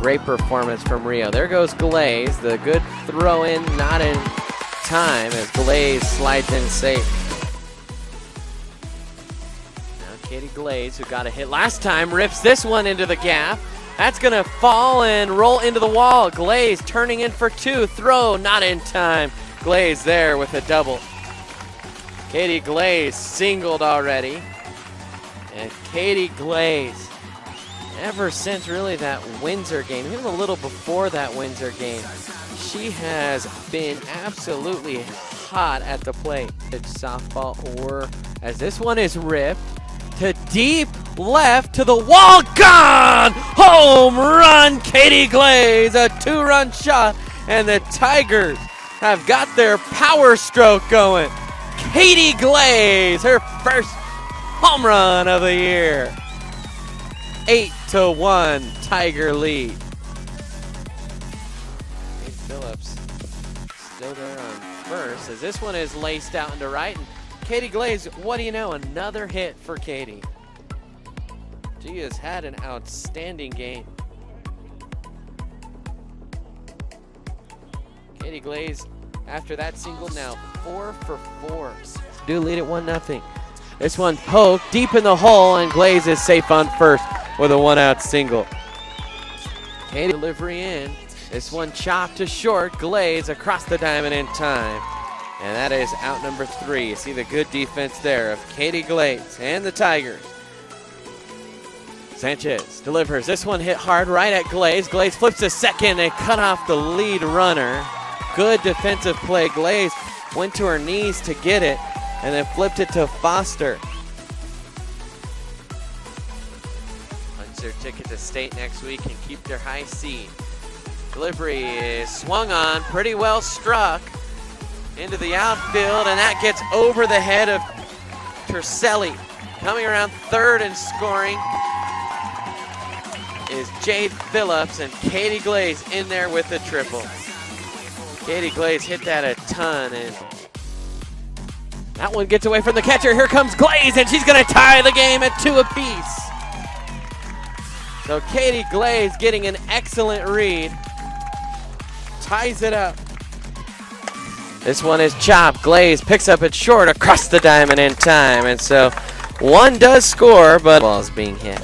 Great performance from Rio. There goes Glaze. The good throw in, not in time as Glaze slides in safe. Now Katie Glaze, who got a hit last time, rips this one into the gap. That's going to fall and roll into the wall. Glaze turning in for two. Throw not in time. Glaze there with a double. Katie Glaze singled already. And Katie Glaze, ever since really that Windsor game, even a little before that Windsor game, she has been absolutely hot at the plate. It's softball or as this one is ripped to deep left to the wall, gone! Home run, Katie Glaze, a two-run shot, and the Tigers have got their power stroke going. Katie Glaze, her first home run of the year. 8-1 Tiger lead. Kate Phillips still there on first as this one is laced out into right. And Katie Glaze, what do you know? Another hit for Katie. She has had an outstanding game. Katie Glaze, after that single, now 4 for 4. Do lead it 1-0. This one poked deep in the hole, and Glaze is safe on first with a 1-out single. Katie delivery in. This one chopped to short. Glaze across the diamond in time. And that is out number 3. You see the good defense there of Katie Glaze and the Tigers. Sanchez delivers. This one hit hard right at Glaze. Glaze flips to second and cut off the lead runner. Good defensive play. Glaze went to her knees to get it and then flipped it to Foster. Punch their ticket to state next week and keep their high seed. Delivery is swung on, pretty well struck into the outfield, and that gets over the head of Terselli. Coming around third and scoring is Jade Phillips, and Katie Glaze in there with the triple. Katie Glaze hit that a ton, and that one gets away from the catcher. Here comes Glaze, and she's going to tie the game at 2 apiece. So Katie Glaze getting an excellent read. Ties it up. This one is chopped. Glaze picks up it short across the diamond in time. And so one does score, but the ball is being hit.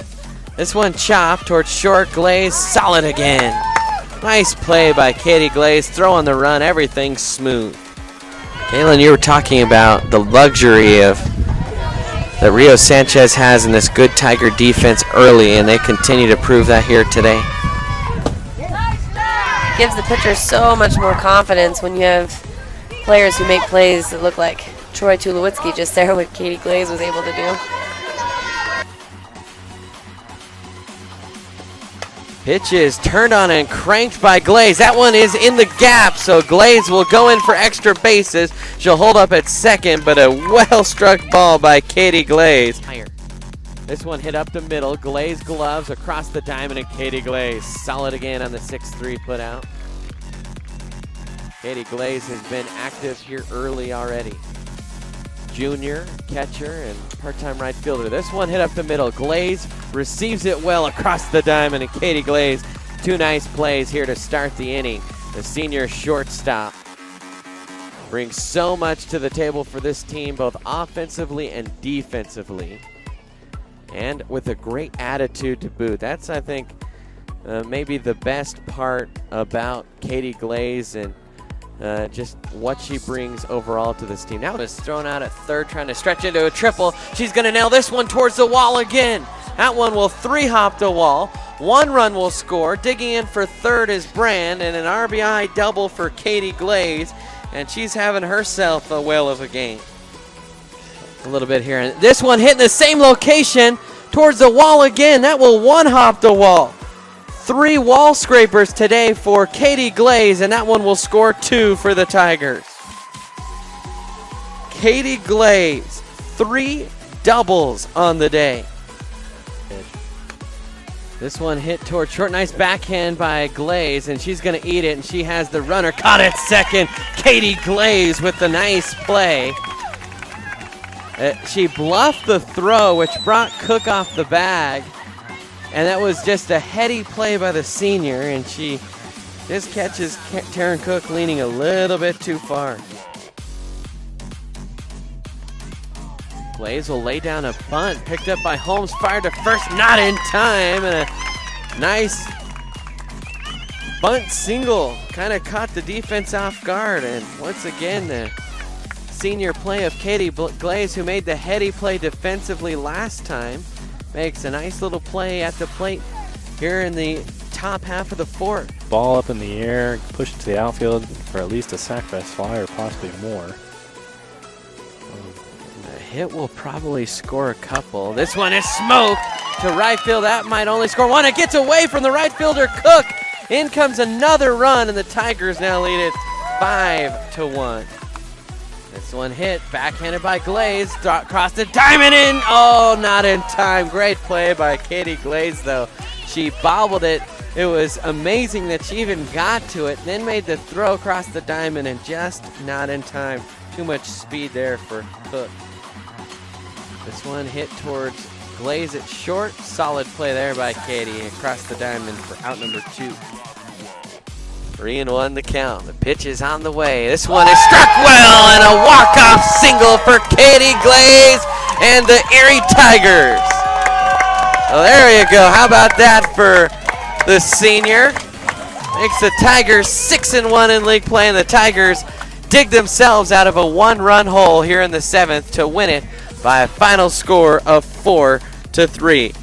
This one chopped towards short. Glaze solid again. Nice play by Katie Glaze. Throw on the run. Everything's smooth. Kaylin, you were talking about the luxury of that Rio Sanchez has in this good Tiger defense early, and they continue to prove that here today. Gives the pitcher so much more confidence when you have players who make plays that look like Troy Tulowitzki just there, what Katie Glaze was able to do. Pitch is turned on and cranked by Glaze. That one is in the gap, so Glaze will go in for extra bases. She'll hold up at second, but a well-struck ball by Katie Glaze. This one hit up the middle. Glaze gloves across the diamond, and Katie Glaze solid again on the 6-3 put out. Katie Glaze has been active here early already. Junior, catcher, and part-time right fielder. This one hit up the middle. Glaze receives it well across the diamond, and Katie Glaze, 2 nice plays here to start the inning. The senior shortstop brings so much to the table for this team, both offensively and defensively, and with a great attitude to boot. That's, I think, maybe the best part about Katie Glaze and just what she brings overall to this team. Now it's thrown out at third, trying to stretch into a triple. She's going to nail this one towards the wall again. That one will 3-hop the wall. 1 run will score. Digging in for third is Brand, and an RBI double for Katie Glaze, and she's having herself a whale of a game. A little bit here, and this one hitting the same location towards the wall again. That will 1-hop the wall. 3 wall scrapers today for Katie Glaze, and that one will score 2 for the Tigers. Katie Glaze, 3 doubles on the day. This one hit toward short. Nice backhand by Glaze, and she's going to eat it, and she has the runner caught at second. Katie Glaze with the nice play. She bluffed the throw, which brought Cook off the bag. And that was just a heady play by the senior, and she just catches Taryn Cook leaning a little bit too far. Glaze will lay down a bunt, picked up by Holmes, fired to first, not in time, and a nice bunt single kind of caught the defense off guard. And once again, the senior play of Katie Glaze, who made the heady play defensively last time, makes a nice little play at the plate here in the top half of the fourth. Ball up in the air, push it to the outfield for at least a sacrifice fly or possibly more. The hit will probably score a couple. This one is smoked to right field. That might only score one. It gets away from the right fielder, Cook. In comes another run, and the Tigers now lead it 5-1. This one hit, backhanded by Glaze, across the diamond in. Oh, not in time. Great play by Katie Glaze, though. She bobbled it. It was amazing that she even got to it, then made the throw across the diamond, and just not in time. Too much speed there for Cook. This one hit towards Glaze at short. Solid play there by Katie across the diamond for out number 2. 3-1 the count. The pitch is on the way. This one is struck well, and a walk-off single for Katie Glaze and the Erie Tigers. Well, there you go. How about that for the senior? Makes the Tigers 6-1 in league play, and the Tigers dig themselves out of a 1-run hole here in the 7th to win it by a final score of 4-3.